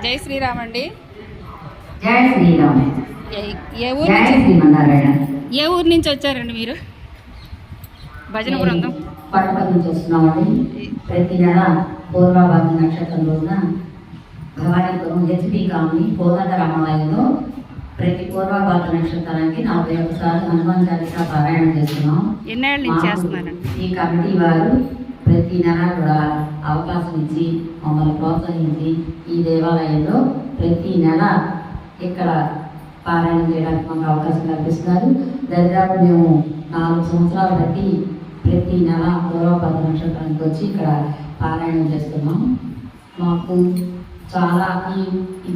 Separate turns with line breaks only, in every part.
జై శ్రీరామ్ అండి.
జై శ్రీరామ్.
ఏ ఊరు నుంచి వచ్చారండి మీరు? భజన బృందం
పడప నుంచి వస్తున్నామండి. ప్రతి నెల పూర్వభాద్ర నక్షత్రం రోజున భవానీపురం హెచ్పి కాలనీ కోదండ రామాలయంలో ప్రతి పూర్వభాద్ర నక్షత్రానికి 41 సార్లు హనుమాన్ చాలీసా పారాయణం చేస్తున్నాం.
ఎన్నేళ్ళ నుంచి చేస్తున్నారండి?
ఈ కమిటీ వారు ప్రతి నెల కూడా అవకాశం ఇచ్చి మమ్మల్ని ప్రోత్సహించి ఈ దేవాలయంలో ప్రతి నెల ఇక్కడ పారాయణం చేయడానికి మాకు అవకాశం కల్పిస్తున్నారు. దరిదాపు మేము 4 సంవత్సరాలు బట్టి ప్రతి నెల పూర్వభద్ర నక్షత్రానికి వచ్చి ఇక్కడ పారాయణం చేస్తున్నాం. మాకు చాలా ఈ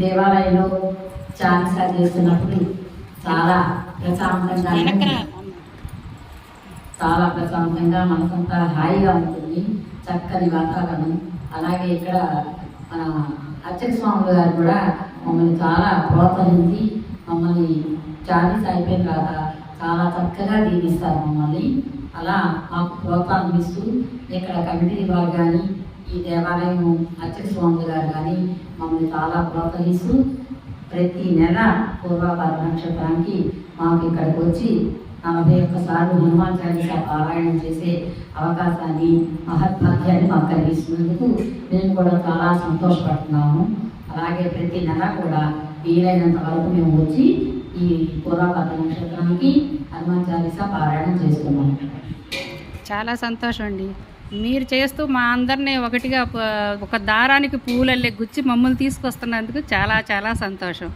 దేవాలయంలో చాలీసా చేస్తున్నప్పుడు చాలా ప్రశాంతంగా మనసంతా హాయిగా ఉంటుంది. చక్కని వాతావరణం. అలాగే ఇక్కడ మన అర్చక స్వాములు గారు కూడా మమ్మల్ని చాలా ప్రోత్సహించి మమ్మల్ని చాలీసా అయిపోయిన తర్వాత చాలా చక్కగా దీవిస్తారు మమ్మల్ని. అలా మాకు ప్రోత్సాహం ఇస్తూ ఇక్కడ కమిటీ వారు కానీ ఈ దేవాలయం అర్చక స్వాములు గారు కానీ మమ్మల్ని చాలా ప్రోత్సహిస్తూ ప్రతి నెల పూర్వభాద్ర నక్షత్రానికి మాకు ఇక్కడికి వచ్చి 41 సార్లు హనుమాన్ చాలీసా పారాయణం చేసే అవకాశాన్ని మహద్భాగ్యాన్ని మాకు కలిగిస్తున్నందుకు మేము కూడా చాలా సంతోషపడుతున్నాము. అలాగే ప్రతి నెల కూడా వీలైనంత వరకు మేము వచ్చి ఈ పూర్వభద్ర నక్షత్రానికి హనుమాన్ చాలీసా పారాయణం చేస్తున్నాము.
చాలా సంతోషం అండి. మీరు చేస్తూ మా అందరినీ ఒకటిగా ఒక దారానికి పూలల్లే గుచ్చి మమ్మల్ని తీసుకొస్తున్నందుకు చాలా చాలా సంతోషం.